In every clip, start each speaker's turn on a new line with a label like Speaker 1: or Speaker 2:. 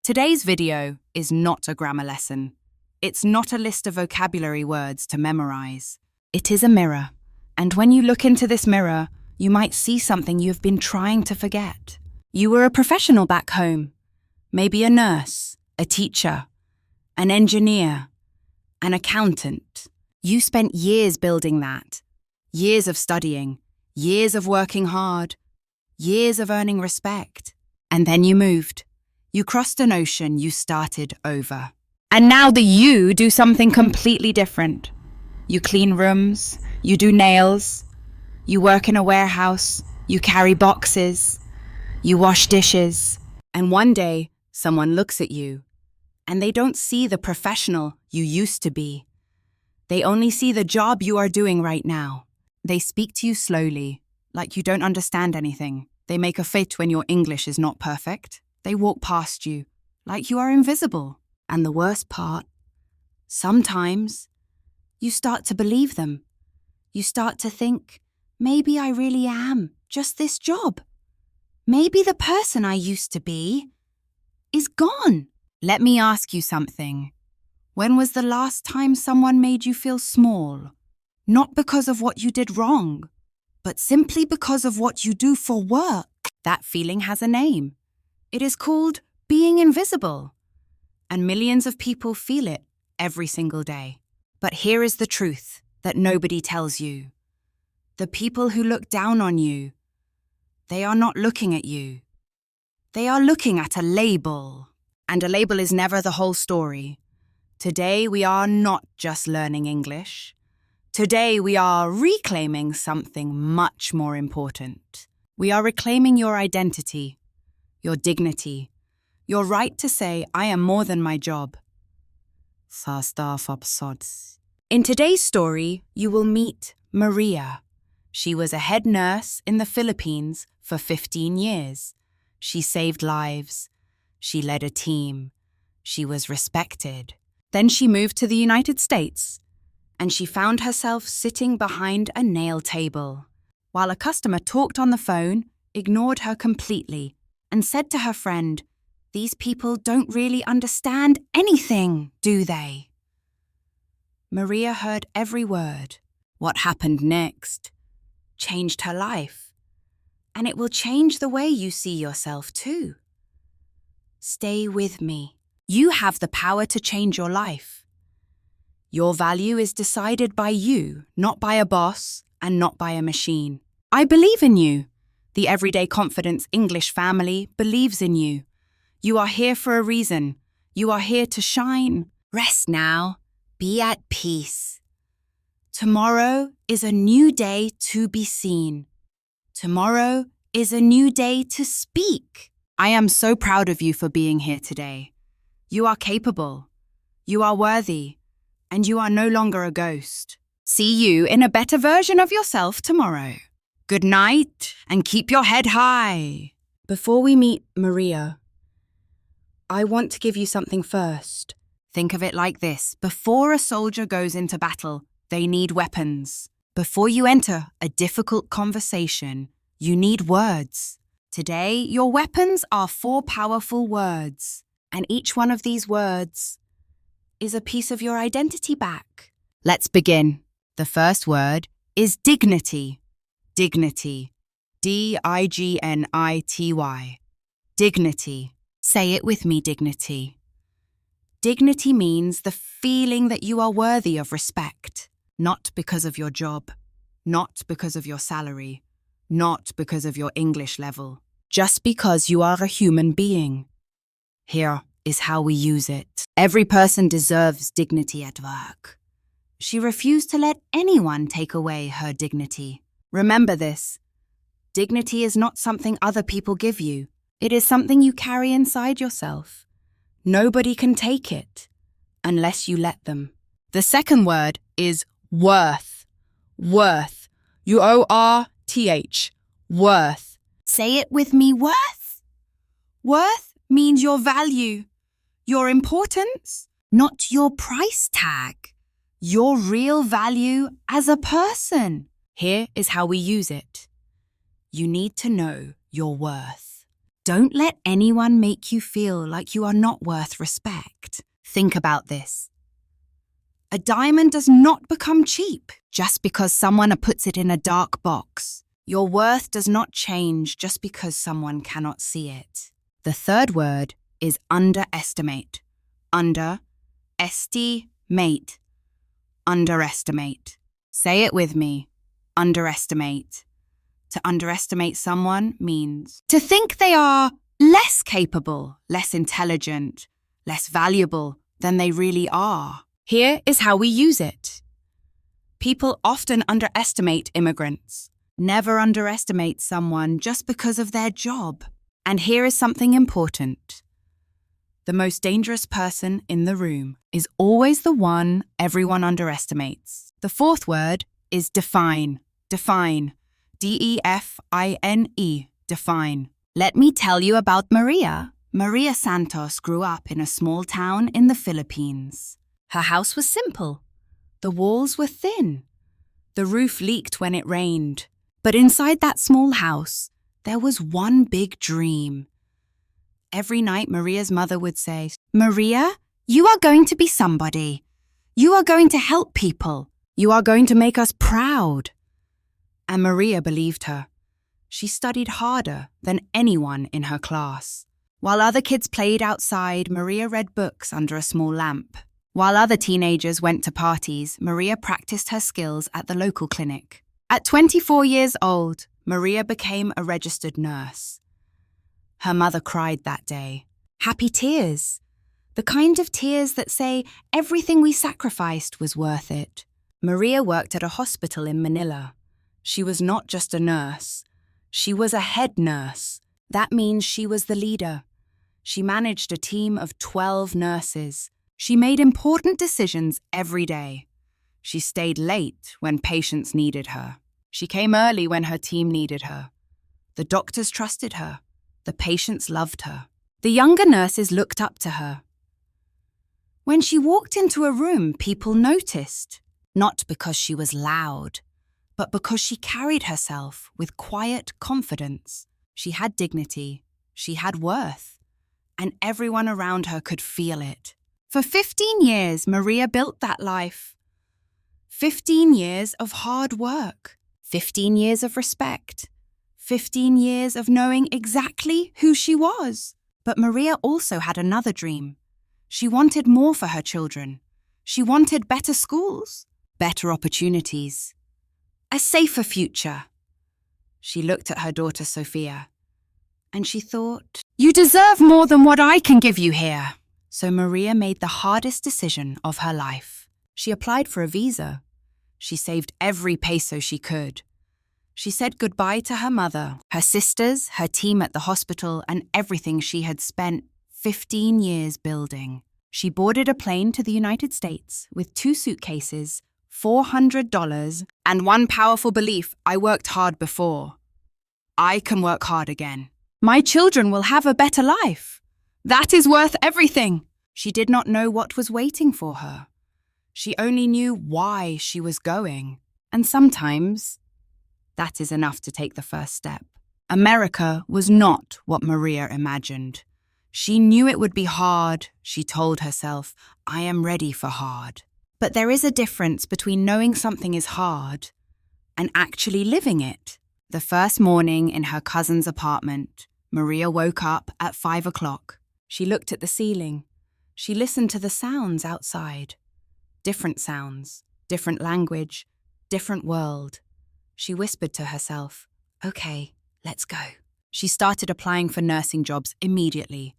Speaker 1: Today's video is not a grammar lesson. It's not a list of vocabulary words to memorize. It is a mirror, and when you look into this mirror, you might see something you've been trying to forget. You were a professional back home, maybe a nurse, a teacher, an engineer, an accountant. You spent years building that, years of studying, years of working hard, years of earning respect. And then you moved. You crossed an ocean, you started over. And now you do something completely different. You clean rooms, you do nails, you work in a warehouse, you carry boxes, you wash dishes. And one day, someone looks at you, and they don't see the professional you used to be. They only see the job you are doing right now. They speak to you slowly, like you don't understand anything. They make a fit when your English is not perfect. They walk past you, like you are invisible. And the worst part, sometimes you start to believe them. You start to think, maybe I really am just this job. Maybe the person I used to be is gone. Let me ask you something. When was the last time someone made you feel small? Not because of what you did wrong, but simply because of what you do for work. That feeling has a name. It is called being invisible. And millions of people feel it every single day. But here is the truth that nobody tells you. The people who look down on you, they are not looking at you. They are looking at a label. And a label is never the whole story. Today we are not just learning English. Today we are reclaiming something much more important. We are reclaiming your identity, your dignity, your right to say, I am more than my job. In today's story, you will meet Maria. She was a head nurse in the Philippines for 15 years. She saved lives. She led a team. She was respected. Then she moved to the United States, and she found herself sitting behind a nail table, while a customer talked on the phone, ignored her completely, and said to her friend, "These people don't really understand anything, do they?" Maria heard every word. What happened next changed her life, and it will change the way you see yourself too. Stay with me. You have the power to change your life. Your value is decided by you, not by a boss and not by a machine. I believe in you. The Everyday Confidence English family believes in you. You are here for a reason. You are here to shine. Rest now. Be at peace. Tomorrow is a new day to be seen. Tomorrow is a new day to speak. I am so proud of you for being here today. You are capable. You are worthy. And you are no longer a ghost. See you in a better version of yourself tomorrow. Good night, and keep your head high. Before we meet Maria, I want to give you something first. Think of it like this. Before a soldier goes into battle, they need weapons. Before you enter a difficult conversation, you need words. Today, your weapons are 4 powerful words, and each one of these words is a piece of your identity back. Let's begin. The first word is dignity. Dignity. D-I-G-N-I-T-Y. Dignity. Say it with me, dignity. Dignity means the feeling that you are worthy of respect, not because of your job, not because of your salary, not because of your English level, just because you are a human being. Here is how we use it. Every person deserves dignity at work. She refused to let anyone take away her dignity. Remember this. Dignity is not something other people give you. It is something you carry inside yourself. Nobody can take it unless you let them. The second word is worth. Worth. U-O-R-T-H. Worth. Say it with me, worth. Worth means your value, your importance, not your price tag. Your real value as a person. Here is how we use it. You need to know your worth. Don't let anyone make you feel like you are not worth respect. Think about this. A diamond does not become cheap just because someone puts it in a dark box. Your worth does not change just because someone cannot see it. The third word is underestimate. Underestimate. Underestimate. Say it with me. Underestimate. To underestimate someone means to think they are less capable, less intelligent, less valuable than they really are. Here is how we use it. People often underestimate immigrants. Never underestimate someone just because of their job. And here is something important. The most dangerous person in the room is always the one everyone underestimates. The fourth word is define. Define. D-E-F-I-N-E. Define. Let me tell you about Maria. Maria Santos grew up in a small town in the Philippines. Her house was simple. The walls were thin. The roof leaked when it rained. But inside that small house, there was one big dream. Every night, Maria's mother would say, "Maria, you are going to be somebody. You are going to help people. You are going to make us proud." And Maria believed her. She studied harder than anyone in her class. While other kids played outside, Maria read books under a small lamp. While other teenagers went to parties, Maria practiced her skills at the local clinic. At 24 years old, Maria became a registered nurse. Her mother cried that day. Happy tears. The kind of tears that say everything we sacrificed was worth it. Maria worked at a hospital in Manila. She was not just a nurse. She was a head nurse. That means she was the leader. She managed a team of 12 nurses. She made important decisions every day. She stayed late when patients needed her. She came early when her team needed her. The doctors trusted her. The patients loved her. The younger nurses looked up to her. When she walked into a room, people noticed, not because she was loud, but because she carried herself with quiet confidence. She had dignity, she had worth, and everyone around her could feel it. For 15 years, Maria built that life. 15 years of hard work, 15 years of respect, 15 years of knowing exactly who she was. But Maria also had another dream. She wanted more for her children. She wanted better schools, better opportunities, a safer future. She looked at her daughter Sophia, and she thought, "You deserve more than what I can give you here." So Maria made the hardest decision of her life. She applied for a visa. She saved every peso she could. She said goodbye to her mother, her sisters, her team at the hospital, and everything she had spent 15 years building. She boarded a plane to the United States with 2 suitcases, $400, and one powerful belief: I worked hard before. I can work hard again. My children will have a better life. That is worth everything. She did not know what was waiting for her. She only knew why she was going. And sometimes, that is enough to take the first step. America was not what Maria imagined. She knew it would be hard. She told herself, "I am ready for hard." But there is a difference between knowing something is hard and actually living it. The first morning in her cousin's apartment, Maria woke up at 5 o'clock. She looked at the ceiling. She listened to the sounds outside. Different sounds, different language, different world. She whispered to herself, "Okay, let's go." She started applying for nursing jobs immediately.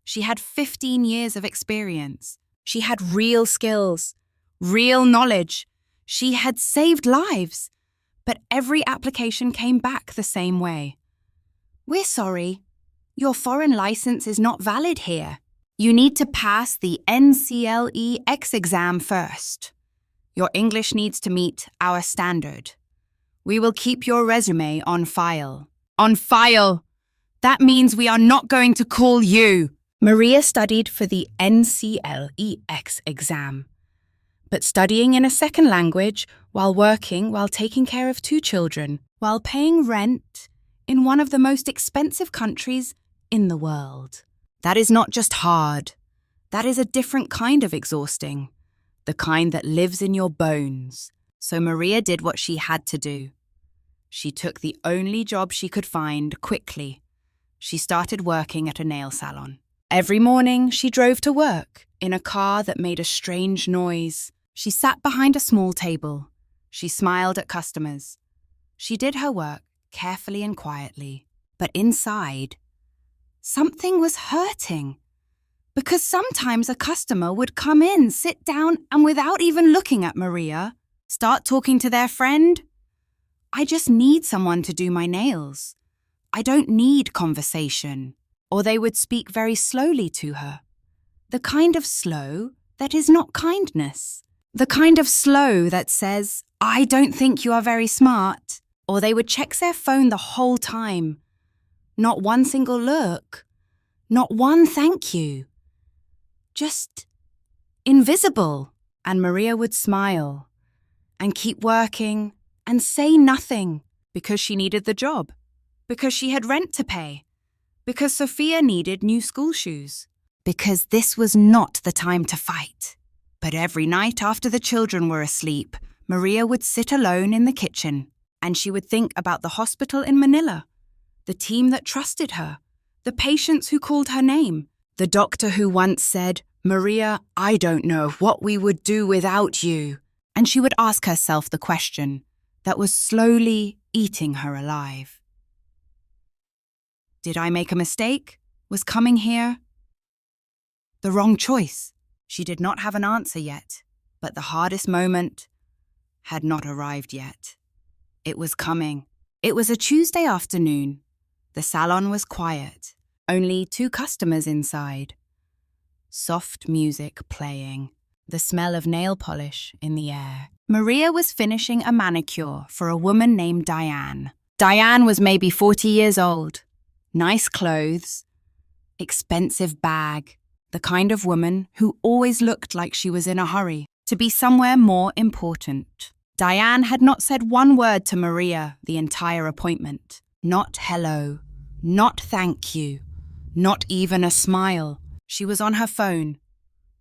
Speaker 1: She had 15 years of experience. She had real skills, real knowledge. She had saved lives. But every application came back the same way. "We're sorry. Your foreign license is not valid here. You need to pass the NCLEX exam first. Your English needs to meet our standard. We will keep your resume on file." On file! That means we are not going to call you. Maria studied for the NCLEX exam. But studying in a second language, while working, while taking care of 2 children, while paying rent in one of the most expensive countries in the world. That is not just hard. That is a different kind of exhausting, the kind that lives in your bones. So Maria did what she had to do. She took the only job she could find quickly. She started working at a nail salon. Every morning, she drove to work in a car that made a strange noise. She sat behind a small table. She smiled at customers. She did her work carefully and quietly. But inside, something was hurting. Because sometimes a customer would come in, sit down, and without even looking at Maria, start talking to their friend. I just need someone to do my nails. I don't need conversation. Or they would speak very slowly to her. The kind of slow that is not kindness. The kind of slow that says, I don't think you are very smart. Or they would check their phone the whole time. Not one single look. Not one thank you. Just invisible. And Maria would smile and keep working and say nothing because she needed the job, because she had rent to pay, because Sophia needed new school shoes, because this was not the time to fight. But every night after the children were asleep, Maria would sit alone in the kitchen and she would think about the hospital in Manila, the team that trusted her, the patients who called her name, the doctor who once said, Maria, I don't know what we would do without you. And she would ask herself the question that was slowly eating her alive. Did I make a mistake? Was coming here the wrong choice? She did not have an answer yet, but the hardest moment had not arrived yet. It was coming. It was a Tuesday afternoon. The salon was quiet. Only 2 customers inside. Soft music playing. The smell of nail polish in the air. Maria was finishing a manicure for a woman named Diane. Diane was maybe 40 years old. Nice clothes. Expensive bag. The kind of woman who always looked like she was in a hurry to be somewhere more important. Diane had not said one word to Maria the entire appointment. Not hello. Not thank you. Not even a smile. She was on her phone,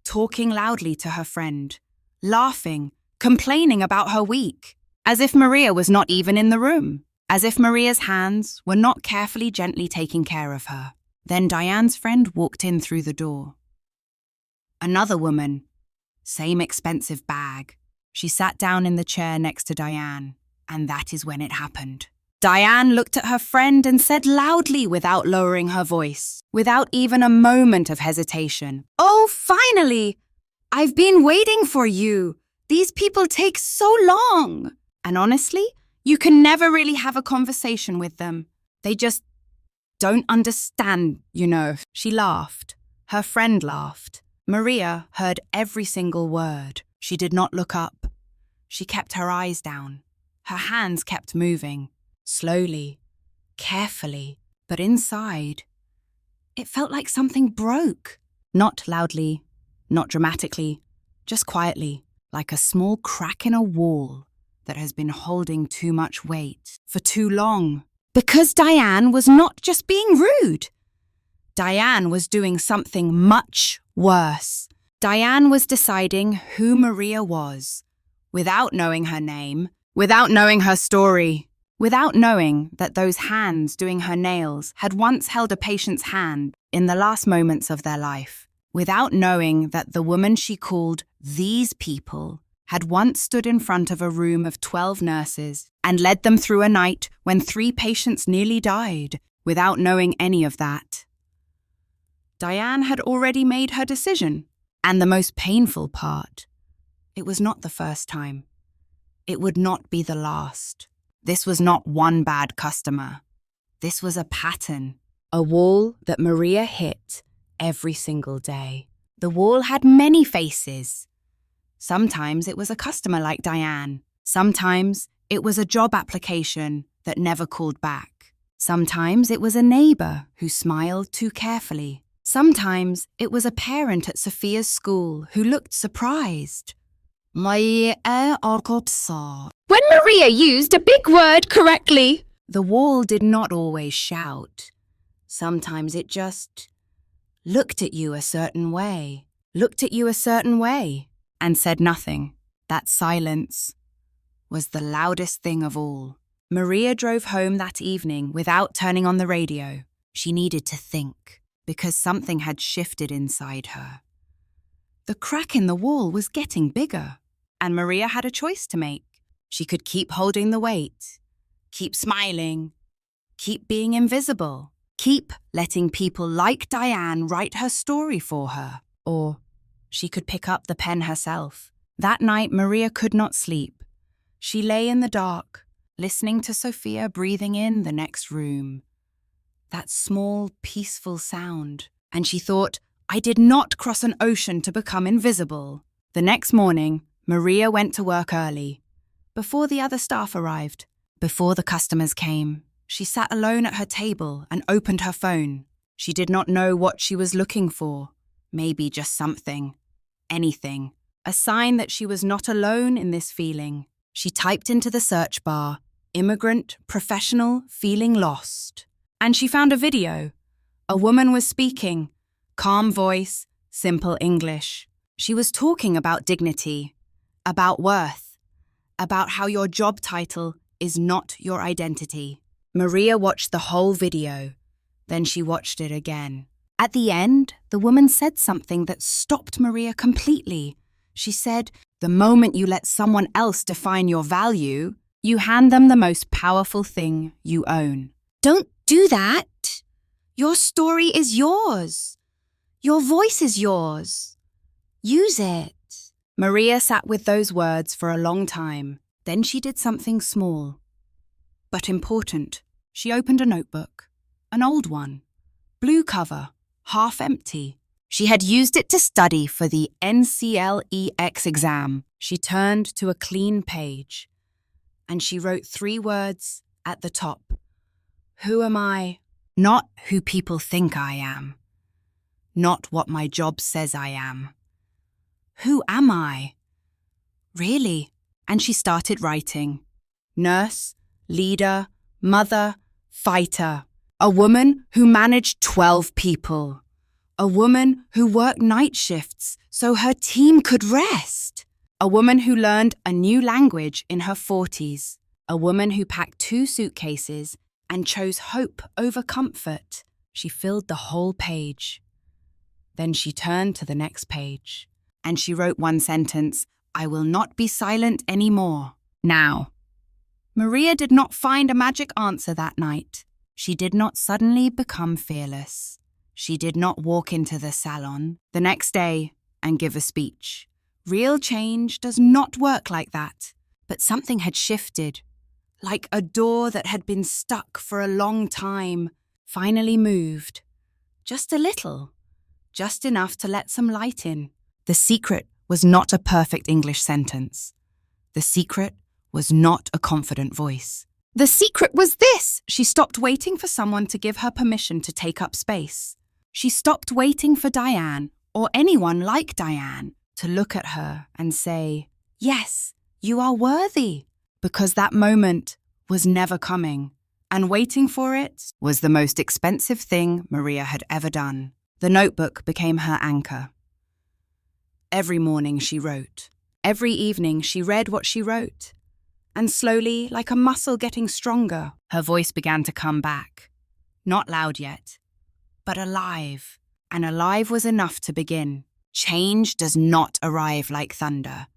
Speaker 1: talking loudly to her friend, laughing, complaining about her week, as if Maria was not even in the room, as if Maria's hands were not carefully, gently taking care of her. Then Diane's friend walked in through the door. Another woman, same expensive bag. She sat down in the chair next to Diane, and that is when it happened. Diane looked at her friend and said loudly without lowering her voice, without even a moment of hesitation, "Oh, finally! I've been waiting for you. These people take so long." And honestly, you can never really have a conversation with them. They just don't understand, you know. She laughed. Her friend laughed. Maria heard every single word. She did not look up. She kept her eyes down. Her hands kept moving. Slowly, carefully, but inside, it felt like something broke. Not loudly, not dramatically, just quietly, like a small crack in a wall that has been holding too much weight for too long. Because Diane was not just being rude. Diane was doing something much worse. Diane was deciding who Maria was, without knowing her name, without knowing her story. Without knowing that those hands doing her nails had once held a patient's hand in the last moments of their life. Without knowing that the woman she called these people had once stood in front of a room of 12 nurses and led them through a night when 3 patients nearly died. Without knowing any of that. Diane had already made her decision. And the most painful part, it was not the first time. It would not be the last. This was not one bad customer. This was a pattern, a wall that Maria hit every single day. The wall had many faces. Sometimes it was a customer like Diane. Sometimes it was a job application that never called back. Sometimes it was a neighbor who smiled too carefully. Sometimes it was a parent at Sophia's school who looked surprised. When Maria used a big word correctly, the wall did not always shout. Sometimes it just looked at you a certain way, and said nothing. That silence was the loudest thing of all. Maria drove home that evening without turning on the radio. She needed to think, because something had shifted inside her. The crack in the wall was getting bigger, and Maria had a choice to make. She could keep holding the weight, keep smiling, keep being invisible, keep letting people like Diane write her story for her. Or she could pick up the pen herself. That night, Maria could not sleep. She lay in the dark, listening to Sophia breathing in the next room. That small, peaceful sound. And she thought, I did not cross an ocean to become invisible. The next morning, Maria went to work early. Before the other staff arrived, before the customers came, she sat alone at her table and opened her phone. She did not know what she was looking for. Maybe just something. Anything. A sign that she was not alone in this feeling. She typed into the search bar, immigrant, professional, feeling lost. And she found a video. A woman was speaking. Calm voice, simple English. She was talking about dignity, about worth, about how your job title is not your identity. Maria watched the whole video. Then she watched it again. At the end, the woman said something that stopped Maria completely. She said, the moment you let someone else define your value, you hand them the most powerful thing you own. Don't do that. Your story is yours. Your voice is yours. Use it. Maria sat with those words for a long time. Then she did something small, but important. She opened a notebook, an old one, blue cover, half empty. She had used it to study for the NCLEX exam. She turned to a clean page, and she wrote 3 words at the top. Who am I? Not who people think I am. Not what my job says I am. Who am I? Really? And she started writing. Nurse, leader, mother, fighter. A woman who managed 12 people. A woman who worked night shifts so her team could rest. A woman who learned a new language in her 40s. A woman who packed 2 suitcases and chose hope over comfort. She filled the whole page. Then she turned to the next page, and she wrote 1 sentence, I will not be silent anymore. Now, Maria did not find a magic answer that night. She did not suddenly become fearless. She did not walk into the salon the next day and give a speech. Real change does not work like that. But something had shifted, like a door that had been stuck for a long time, finally moved. Just a little, just enough to let some light in. The secret was not a perfect English sentence. The secret was not a confident voice. The secret was this. She stopped waiting for someone to give her permission to take up space. She stopped waiting for Diane, or anyone like Diane, to look at her and say, yes, you are worthy. Because that moment was never coming, and waiting for it was the most expensive thing Maria had ever done. The notebook became her anchor. Every morning she wrote. Every evening she read what she wrote. And slowly, like a muscle getting stronger, her voice began to come back. Not loud yet, but alive. And alive was enough to begin. Change does not arrive like thunder.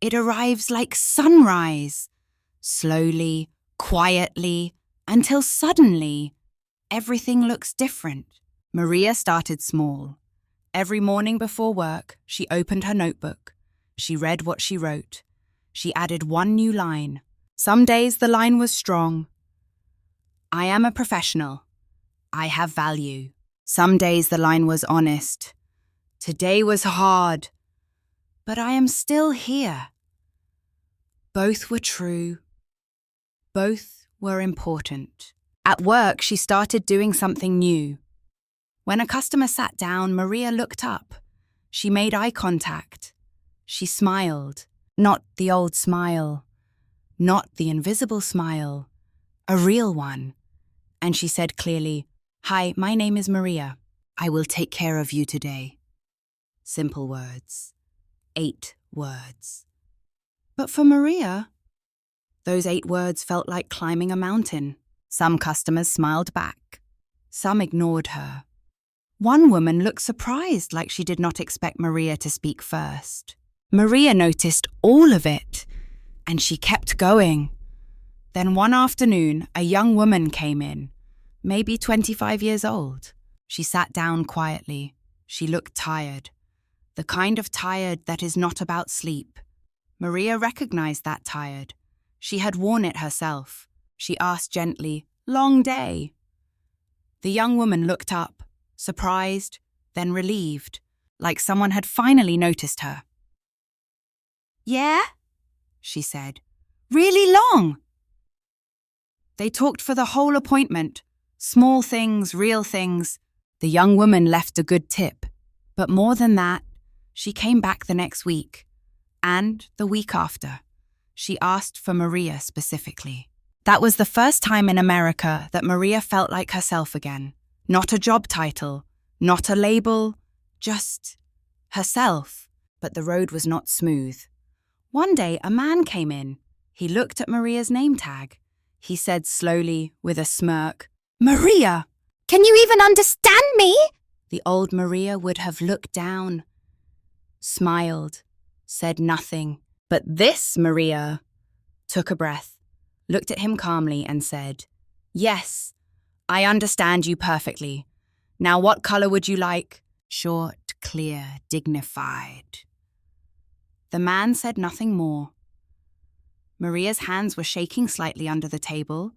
Speaker 1: It arrives like sunrise. Slowly, quietly, until suddenly, everything looks different. Maria started small. Every morning before work, she opened her notebook. She read what she wrote. She added 1 new line. Some days the line was strong. I am a professional. I have value. Some days the line was honest. Today was hard, but I am still here. Both were true. Both were important. At work, she started doing something new. When a customer sat down, Maria looked up. She made eye contact. She smiled. Not the old smile. Not the invisible smile. A real one. And she said clearly, "Hi, my name is Maria. I will take care of you today." Simple words. 8 words. But for Maria, those 8 words felt like climbing a mountain. Some customers smiled back. Some ignored her. One woman looked surprised, like she did not expect Maria to speak first. Maria noticed all of it, and she kept going. Then one afternoon, a young woman came in, maybe 25 years old. She sat down quietly. She looked tired. The kind of tired that is not about sleep. Maria recognized that tired. She had worn it herself. She asked gently, "Long day?" The young woman looked up, surprised, then relieved, like someone had finally noticed her. "Yeah?" she said. "Really long?" They talked for the whole appointment. Small things, real things. The young woman left a good tip. But more than that, she came back the next week. And the week after. She asked for Maria specifically. That was the first time in America that Maria felt like herself again. Not a job title, not a label, just herself. But the road was not smooth. One day, a man came in. He looked at Maria's name tag. He said slowly, with a smirk, "Maria, can you even understand me?" The old Maria would have looked down, smiled, said nothing. But this Maria took a breath, looked at him calmly and said, "Yes, I understand you perfectly. Now what color would you like?" Short, clear, dignified. The man said nothing more. Maria's hands were shaking slightly under the table,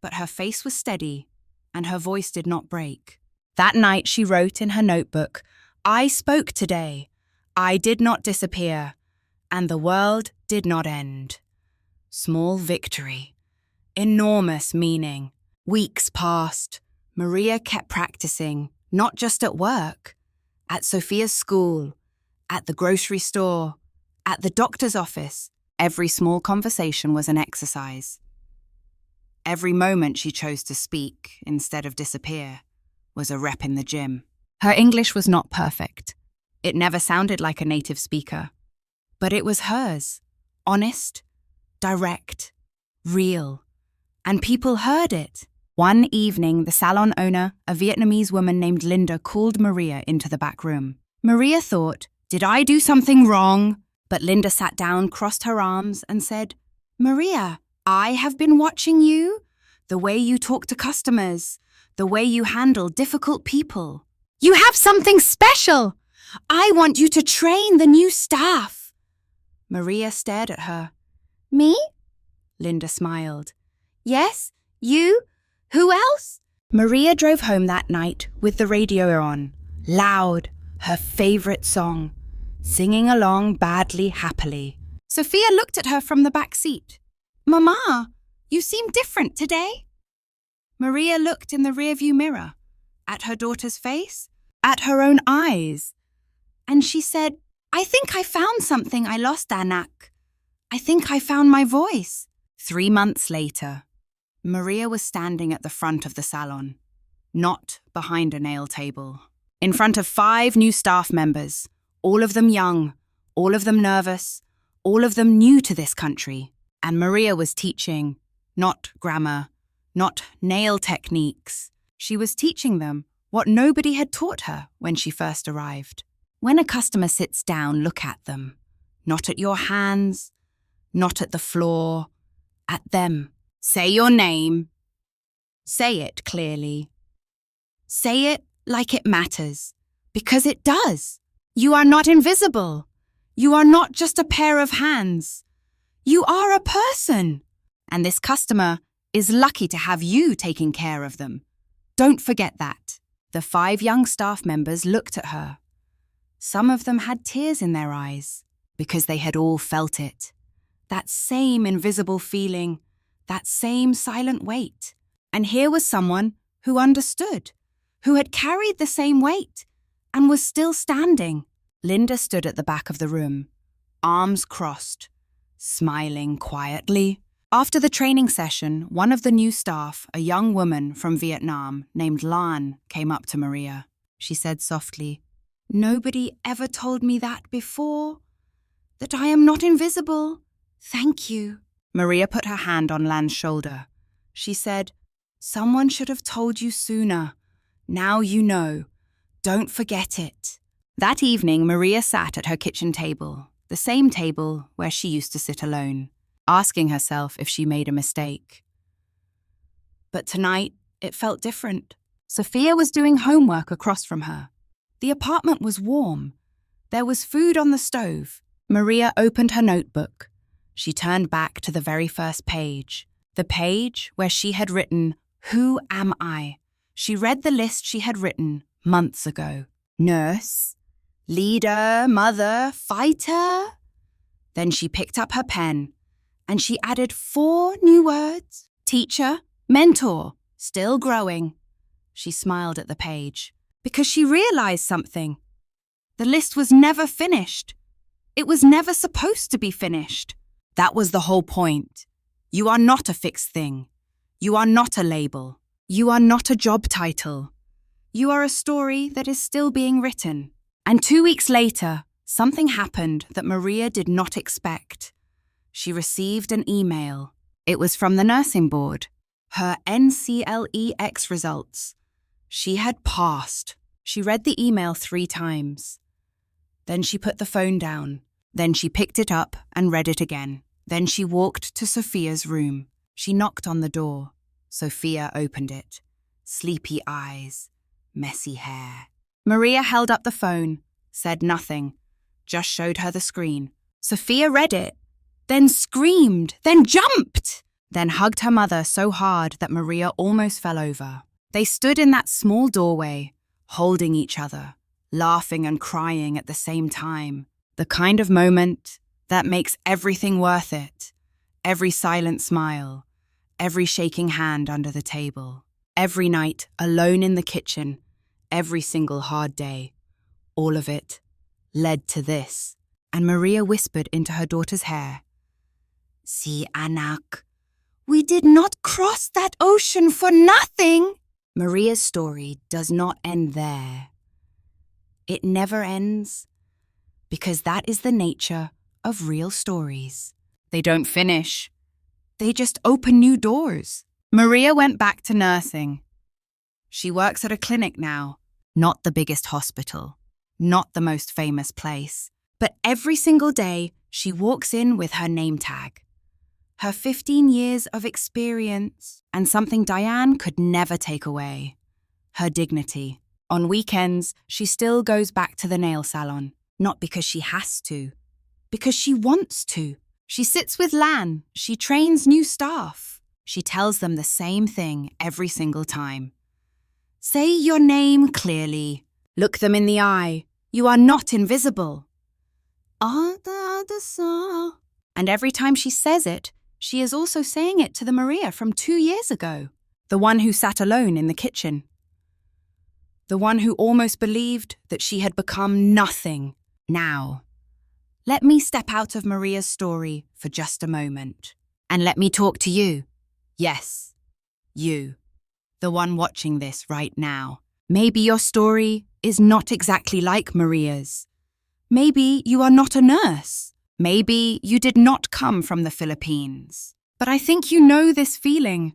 Speaker 1: but her face was steady and her voice did not break. That night she wrote in her notebook, "I spoke today. I did not disappear, and the world did not end." Small victory. Enormous meaning. Weeks passed. Maria kept practicing, not just at work, at Sophia's school, at the grocery store, at the doctor's office. Every small conversation was an exercise. Every moment she chose to speak instead of disappear was a rep in the gym. Her English was not perfect. It never sounded like a native speaker. But it was hers. Honest, direct, real. And people heard it. One evening, the salon owner, a Vietnamese woman named Linda, called Maria into the back room. Maria thought, "Did I do something wrong?" But Linda sat down, crossed her arms, and said, "Maria, I have been watching you, the way you talk to customers, the way you handle difficult people. You have something special. I want you to train the new staff." Maria stared at her. "Me?" Linda smiled. "Yes, you? Who else?" Maria drove home that night with the radio on, loud, her favorite song, singing along badly happily. Sophia looked at her from the back seat. "Mama, you seem different today." Maria looked in the rearview mirror, at her daughter's face, at her own eyes, and she said, "I think I found something I lost, Anak. I think I found my voice." 3 months later, Maria was standing at the front of the salon, not behind a nail table, in front of 5 new staff members, all of them young, all of them nervous, all of them new to this country. And Maria was teaching, not grammar, not nail techniques. She was teaching them what nobody had taught her when she first arrived. When a customer sits down, look at them. Not at your hands, not at the floor, at them. Say your name. Say it clearly. Say it like it matters, because it does. You are not invisible. You are not just a pair of hands. You are a person. And this customer is lucky to have you taking care of them. Don't forget that. The 5 young staff members looked at her. Some of them had tears in their eyes because they had all felt it. That same invisible feeling, that same silent weight. And here was someone who understood, who had carried the same weight and was still standing. Linda stood at the back of the room, arms crossed, smiling quietly. After the training session, one of the new staff, a young woman from Vietnam named Lan, came up to Maria. She said softly, "Nobody ever told me that before. That I am not invisible. Thank you." Maria put her hand on Lan's shoulder. She said, "Someone should have told you sooner. Now you know. Don't forget it." That evening, Maria sat at her kitchen table, the same table where she used to sit alone, asking herself if she made a mistake. But tonight, it felt different. Sophia was doing homework across from her. The apartment was warm. There was food on the stove. Maria opened her notebook. She turned back to the very first page, the page where she had written, "Who am I?" She read the list she had written months ago. Nurse, leader, mother, fighter. Then she picked up her pen and she added 4 new words. Teacher, mentor, still growing. She smiled at the page because she realized something. The list was never finished. It was never supposed to be finished. That was the whole point. You are not a fixed thing. You are not a label. You are not a job title. You are a story that is still being written. And 2 weeks later, something happened that Maria did not expect. She received an email. It was from the nursing board. Her NCLEX results. She had passed. She read the email 3 times. Then she put the phone down. Then she picked it up and read it again. Then she walked to Sophia's room. She knocked on the door. Sophia opened it. Sleepy eyes, messy hair. Maria held up the phone, said nothing, just showed her the screen. Sophia read it, then screamed, then jumped, then hugged her mother so hard that Maria almost fell over. They stood in that small doorway, holding each other, laughing and crying at the same time. The kind of moment that makes everything worth it. Every silent smile, every shaking hand under the table, every night alone in the kitchen, every single hard day. All of it led to this. And Maria whispered into her daughter's hair, "See, Anak, we did not cross that ocean for nothing." Maria's story does not end there. It never ends, because that is the nature of real stories. They don't finish. They just open new doors. Maria went back to nursing. She works at a clinic now, not the biggest hospital, not the most famous place, but every single day she walks in with her name tag. Her 15 years of experience and something Diane could never take away, her dignity. On weekends, she still goes back to the nail salon, not because she has to, because she wants to. She sits with Lan, she trains new staff. She tells them the same thing every single time. Say your name clearly. Look them in the eye. You are not invisible. And every time she says it, she is also saying it to the Maria from 2 years ago, the one who sat alone in the kitchen. The one who almost believed that she had become nothing. Now, let me step out of Maria's story for just a moment, and let me talk to you. Yes, you, the one watching this right now. Maybe your story is not exactly like Maria's. Maybe you are not a nurse. Maybe you did not come from the Philippines. But I think you know this feeling,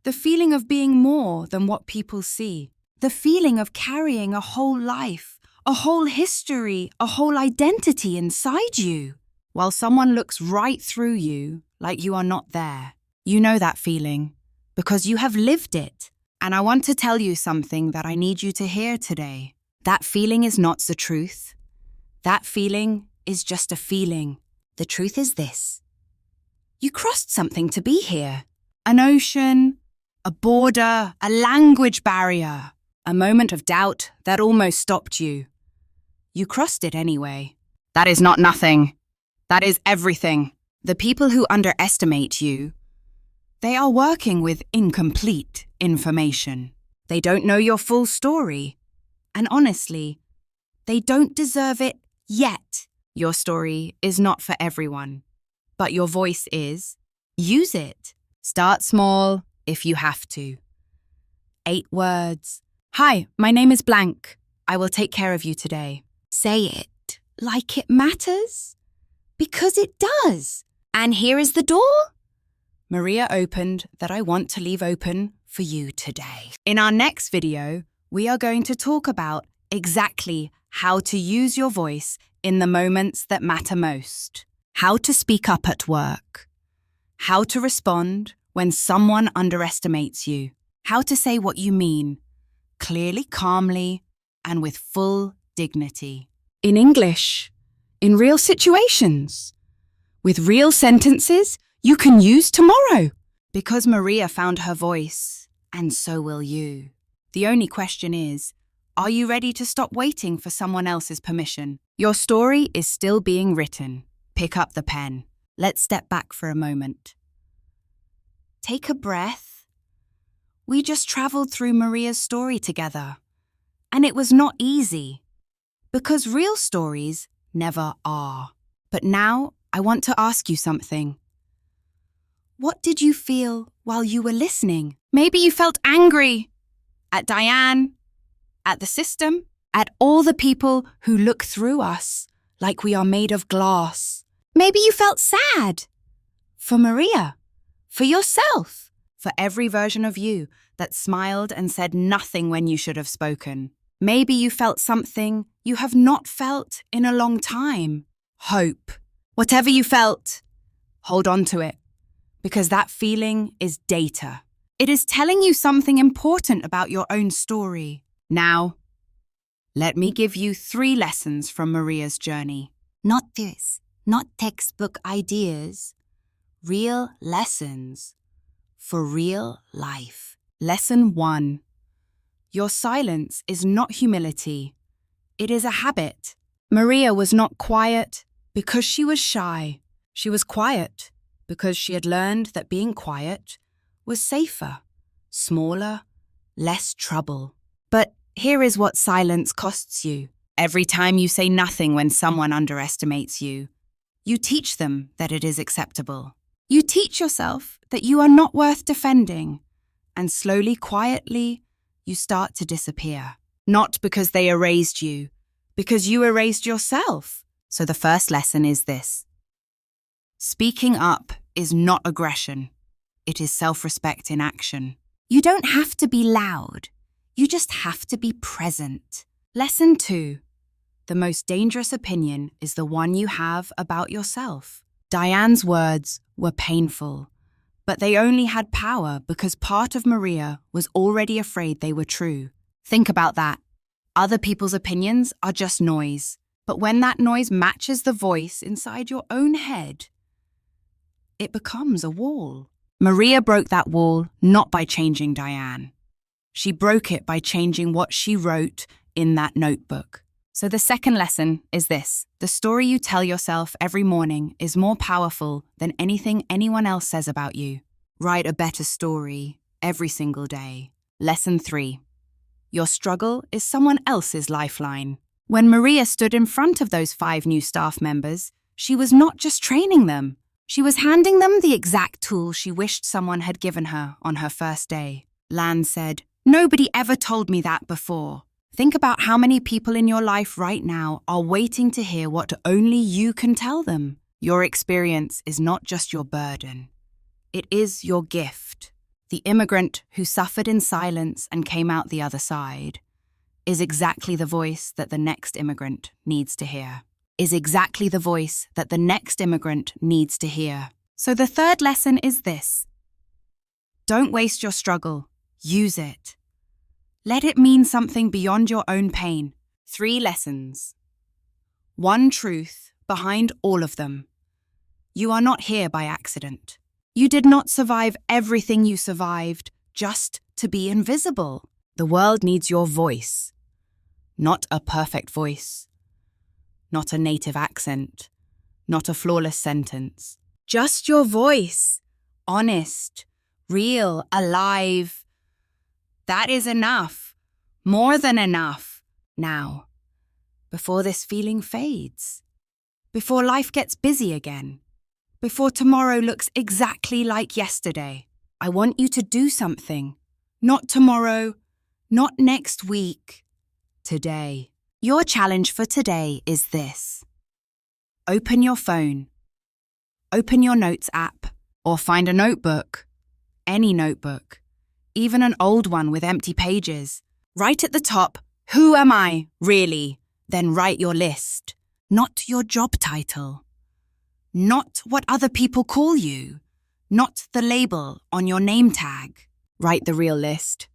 Speaker 1: the feeling of being more than what people see, the feeling of carrying a whole life, a whole history, a whole identity inside you, while someone looks right through you like you are not there. You know that feeling because you have lived it. And I want to tell you something that I need you to hear today. That feeling is not the truth. That feeling is just a feeling. The truth is this. You crossed something to be here. An ocean, a border, a language barrier, a moment of doubt that almost stopped you. You crossed it anyway. That is not nothing. That is everything. The people who underestimate you, they are working with incomplete information. They don't know your full story. And honestly, they don't deserve it yet. Your story is not for everyone, but your voice is. Use it. Start small if you have to. 8 words. Hi, my name is blank. I will take care of you today. Say it like it matters. Because it does. And here is the door Maria opened that I want to leave open for you today. In our next video, we are going to talk about exactly how to use your voice in the moments that matter most. How to speak up at work. How to respond when someone underestimates you. How to say what you mean, clearly, calmly, and with full dignity. In English, in real situations, with real sentences you can use tomorrow. Because Maria found her voice, and so will you. The only question is, are you ready to stop waiting for someone else's permission? Your story is still being written. Pick up the pen. Let's step back for a moment. Take a breath. We just traveled through Maria's story together. And it was not easy. Because real stories never are. But now I want to ask you something. What did you feel while you were listening? Maybe you felt angry at Diane, at the system, at all the people who look through us like we are made of glass. Maybe you felt sad for Maria, for yourself, for every version of you that smiled and said nothing when you should have spoken. Maybe you felt something you have not felt in a long time. Hope. Whatever you felt, hold on to it, because that feeling is data. It is telling you something important about your own story. Now, let me give you 3 lessons from Maria's journey. Not this, not textbook ideas. Real lessons for real life. Lesson 1. Your silence is not humility. It is a habit. Maria was not quiet because she was shy. She was quiet because she had learned that being quiet was safer, smaller, less trouble. But here is what silence costs you. Every time you say nothing when someone underestimates you, you teach them that it is acceptable. You teach yourself that you are not worth defending, and slowly, quietly, you start to disappear. Not because they erased you, because you erased yourself. So the first lesson is this. Speaking up is not aggression. It is self-respect in action. You don't have to be loud. You just have to be present. Lesson 2. The most dangerous opinion is the one you have about yourself. Diane's words were painful, but they only had power because part of Maria was already afraid they were true. Think about that. Other people's opinions are just noise, but when that noise matches the voice inside your own head, it becomes a wall. Maria broke that wall not by changing Diane. She broke it by changing what she wrote in that notebook. So the second lesson is this. The story you tell yourself every morning is more powerful than anything anyone else says about you. Write a better story every single day. Lesson 3. Your struggle is someone else's lifeline. When Maria stood in front of those 5 new staff members, she was not just training them. She was handing them the exact tool she wished someone had given her on her first day. Lan said, "Nobody ever told me that before." Think about how many people in your life right now are waiting to hear what only you can tell them. Your experience is not just your burden. It is your gift. The immigrant who suffered in silence and came out the other side is exactly the voice that the next immigrant needs to hear. Is exactly the voice that the next immigrant needs to hear. So the third lesson is this. Don't waste your struggle. Use it. Let it mean something beyond your own pain. 3 lessons. 1 truth behind all of them. You are not here by accident. You did not survive everything you survived just to be invisible. The world needs your voice. Not a perfect voice. Not a native accent. Not a flawless sentence. Just your voice. Honest, real, alive. That is enough. More than enough. Now, before this feeling fades. Before life gets busy again. before tomorrow looks exactly like yesterday. I want you to do something. Not tomorrow, not next week. Today. Your challenge for today is this. Open your phone. Open your notes app or find a notebook. Any notebook. Even an old one with empty pages. Write at the top, who am I, really? Then write your list. Not your job title. Not what other people call you. Not the label on your name tag. Write the real list.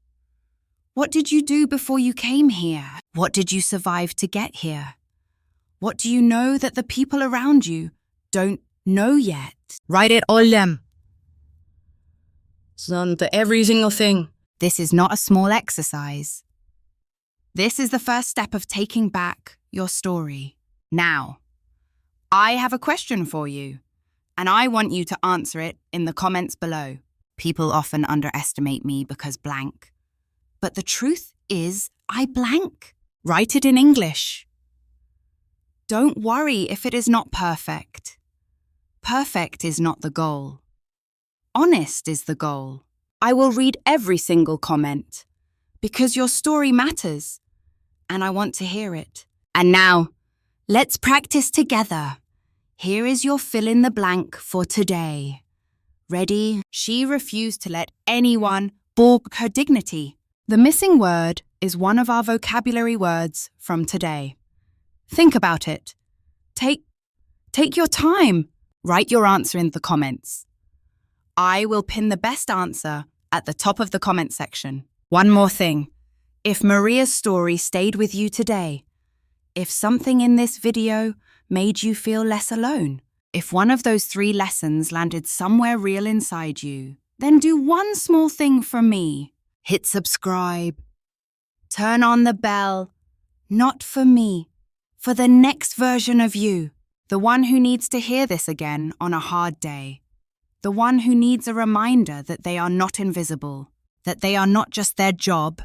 Speaker 1: What did you do before you came here? What did you survive to get here? What do you know that the people around you don't know yet?
Speaker 2: Write it all them. Son, to every single thing.
Speaker 1: This is not a small exercise. This is the first step of taking back your story. Now, I have a question for you, and I want you to answer it in the comments below. People often underestimate me because blank. But the truth is, I blank. Write it in English. Don't worry if it is not perfect. Perfect is not the goal. Honest is the goal. I will read every single comment because your story matters and I want to hear it. And now, let's practice together. Here is your fill in the blank for today. Ready? She refused to let anyone balk her dignity. The missing word is one of our vocabulary words from today. Think about it. Take your time. Write your answer in the comments. I will pin the best answer at the top of the comment section. One more thing. If Maria's story stayed with you today, if something in this video made you feel less alone, if one of those 3 lessons landed somewhere real inside you, then do one small thing for me. Hit subscribe. Turn on the bell. Not for me, for the next version of you. The one who needs to hear this again on a hard day. The one who needs a reminder that they are not invisible, that they are not just their job,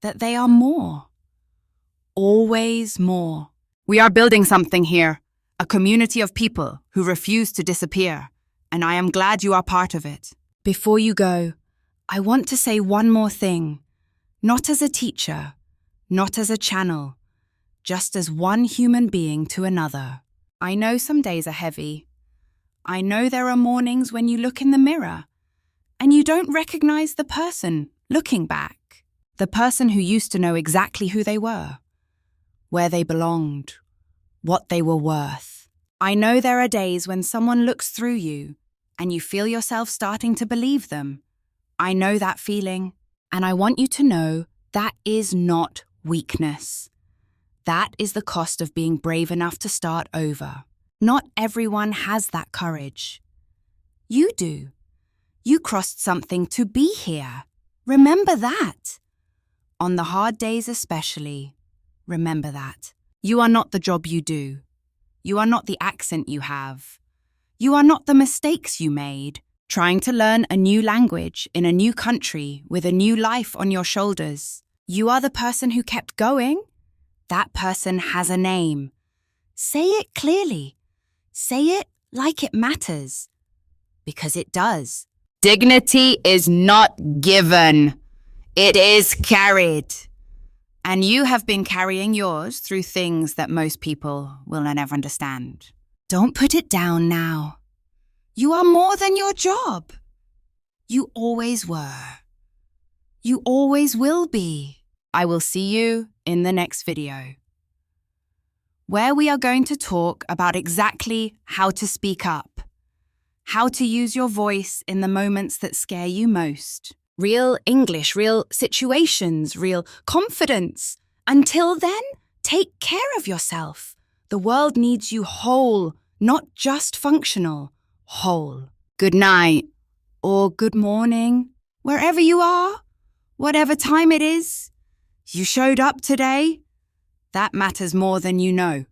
Speaker 1: that they are more. Always more. We are building something here, a community of people who refuse to disappear, and I am glad you are part of it. Before you go, I want to say one more thing, not as a teacher, not as a channel, just as one human being to another. I know some days are heavy. I know there are mornings when you look in the mirror and you don't recognize the person looking back, the person who used to know exactly who they were, where they belonged, what they were worth. I know there are days when someone looks through you and you feel yourself starting to believe them. I know that feeling, and I want you to know that is not weakness. That is the cost of being brave enough to start over. Not everyone has that courage. You do. You crossed something to be here. Remember that. On the hard days especially, remember that. You are not the job you do. You are not the accent you have. You are not the mistakes you made. Trying to learn a new language in a new country with a new life on your shoulders. You are the person who kept going. That person has a name. Say it clearly. Say it like it matters. Because it does. Dignity is not given. It is carried. And you have been carrying yours through things that most people will never understand. Don't put it down now. You are more than your job. You always were. You always will be. I will see you in the next video, where we are going to talk about exactly how to speak up, how to use your voice in the moments that scare you most. Real English, real situations, real confidence. Until then, take care of yourself. The world needs you whole, not just functional. Whole. Good night or good morning, wherever you are, whatever time it is. You showed up today. That matters more than you know.